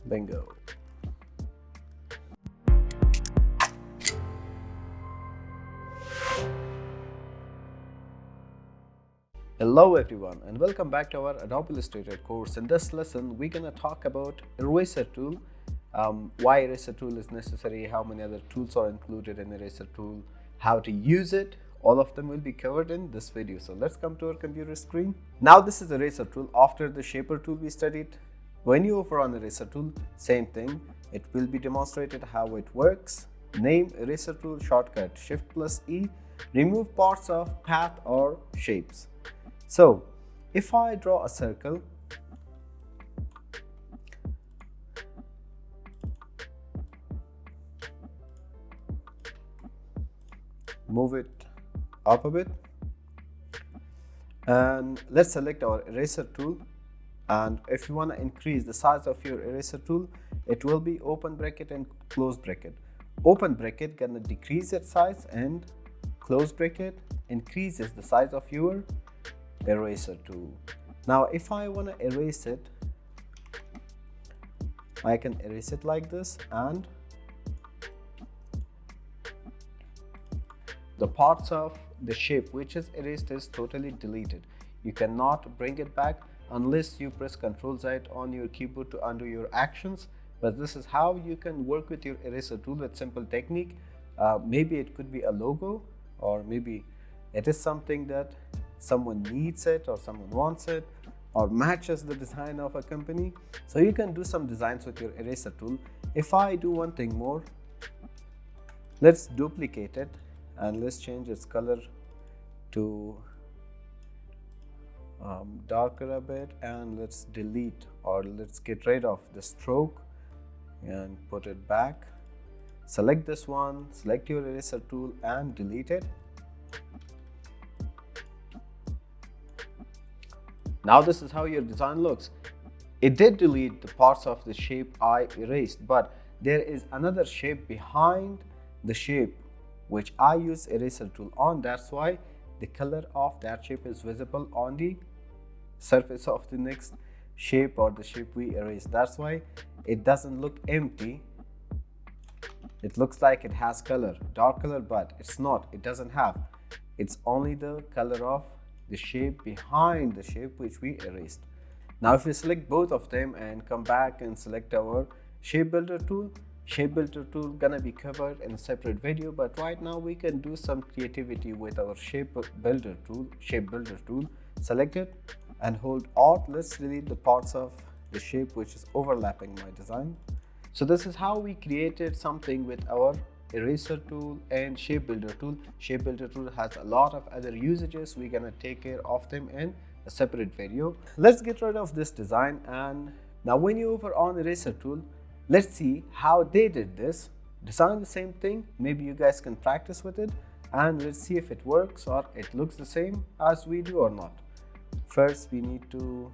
Bingo. Hello everyone and welcome back to our Adobe Illustrator course. In this lesson, we're gonna talk about eraser tool, why eraser tool is necessary, how many other tools are included in eraser tool, how to use it. All of them will be covered in this video. So let's come to our computer screen. Now this is eraser tool. After the shaper tool we studied, when you hover on eraser tool, same thing. It will be demonstrated how it works. Name eraser tool, shortcut Shift+E, remove parts of path or shapes. So if I draw a circle, move it up a bit, and let's select our eraser tool. And if you want to increase the size of your eraser tool, it will be open bracket and close bracket. Open bracket gonna decrease its size, and close bracket increases the size of your eraser tool. Now if I want to erase it, I can erase it like this, and the parts of the shape which is erased is totally deleted. You cannot bring it back unless you press Ctrl-Z on your keyboard to undo your actions. But this is how you can work with your eraser tool with simple technique. Maybe it could be a logo, or maybe it is something that someone needs it or someone wants it or matches the design of a company. So you can do some designs with your eraser tool. If I do one thing more, let's duplicate it and let's change its color to darker a bit, and let's delete, or let's get rid of the stroke and put it back. Select this one, select your eraser tool and delete it. Now this is how your design looks. It did delete the parts of the shape I erased, but there is another shape behind the shape which I use eraser tool on. That's why the color of that shape is visible on the surface of the next shape or the shape we erased. That's why it doesn't look empty. It looks like it has color, dark color, but it's not. It doesn't have. It's only the color of the shape behind the shape which we erased. Now if we select both of them and come back and select our shape builder tool gonna be covered in a separate video, but right now we can do some creativity with our shape builder tool. Select it and hold Alt. Let's delete the parts of the shape which is overlapping my design. So this is how we created something with our eraser tool and shape builder tool. Shape builder tool has a lot of other usages. We're gonna take care of them in a separate video. Let's get rid of this design. And now when you hover on eraser tool, let's see how they did this. Design the same thing. Maybe you guys can practice with it, and let's see if it works or it looks the same as we do or not. First we need to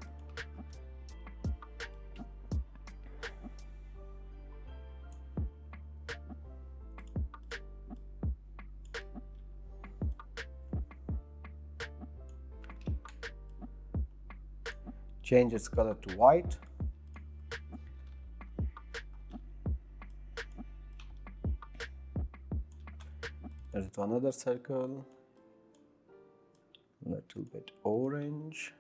change its color to white. Let's do another circle, little bit orange,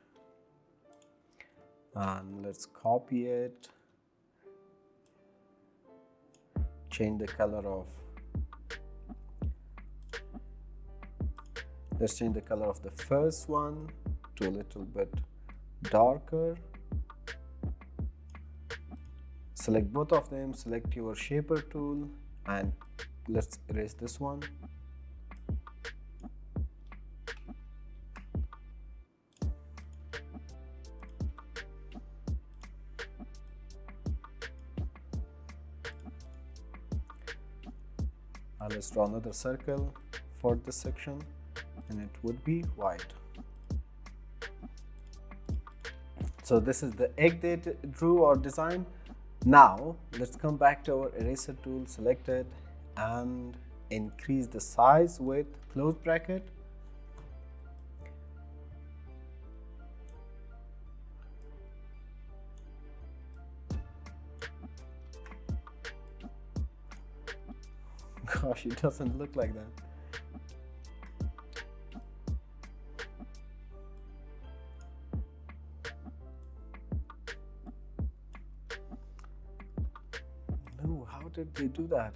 and let's copy it. Change the color of, let's change the color of the first one to a little bit darker. Select both of them, select your shaper tool, and let's erase this one. And let's draw another circle for this section, and it would be white. So this is the egg they drew or design. Now let's come back to our eraser tool, select it and increase the size with close bracket. gosh, it doesn't look like that. No, how did they do that?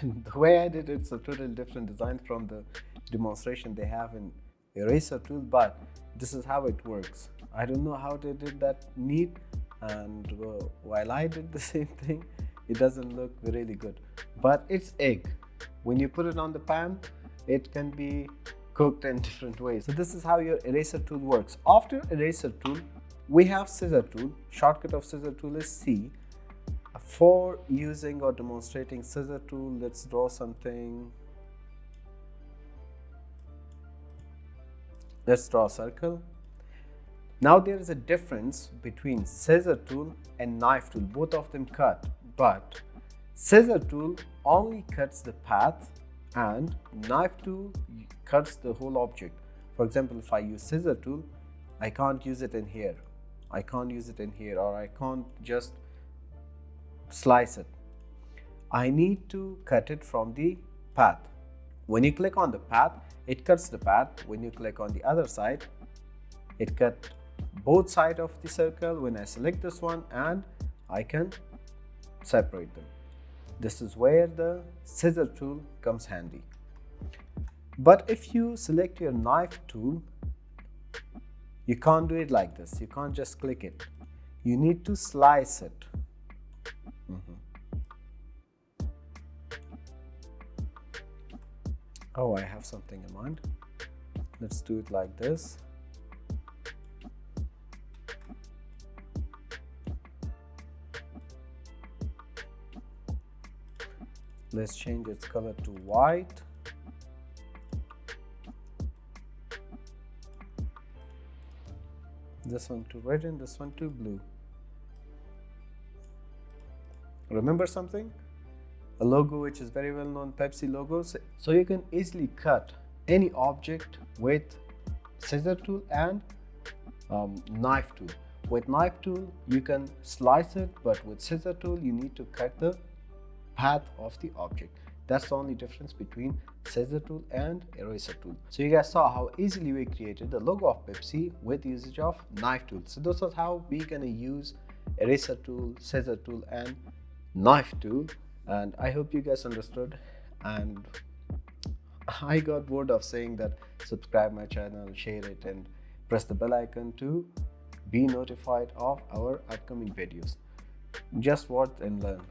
The way I did it's a totally different design from the demonstration they have in eraser tool, but this is how it works. I don't know how they did that neat, and while I did the same thing, it doesn't look really good. But it's egg. When you put it on the pan, it can be cooked in different ways. So this is how your eraser tool works. After eraser tool, we have scissor tool. Shortcut of scissor tool is C. For using or demonstrating scissor tool, let's draw something. Let's draw a circle. Now there is a difference between scissor tool and knife tool. Both of them cut, but scissor tool only cuts the path and knife tool cuts the whole object. For example, if I use scissor tool, I can't use it in here. I can't use it in here, or I can't just slice it. I need to cut it from the path. When you click on the path, it cuts the path. When you click on the other side, it cuts both sides of the circle. When I select this one, and I can separate them. This is where the scissor tool comes handy. But if you select your knife tool, you can't do it like this. You can't just click it. You need to slice it. Oh, I have something in mind. Let's do it like this. Let's change its color to white. This one to red and this one to blue. Remember something? A logo which is very well known, Pepsi logo. So you can easily cut any object with scissor tool and knife tool. With knife tool you can slice it, but with scissor tool you need to cut the path of the object. That's the only difference between scissor tool and eraser tool. So you guys saw how easily we created the logo of Pepsi with usage of knife tool. So this is how we're gonna use eraser tool, scissor tool and knife tool. And I hope you guys understood, and I got bored of saying that subscribe my channel, share it and press the bell icon to be notified of our upcoming videos. Just watch and learn.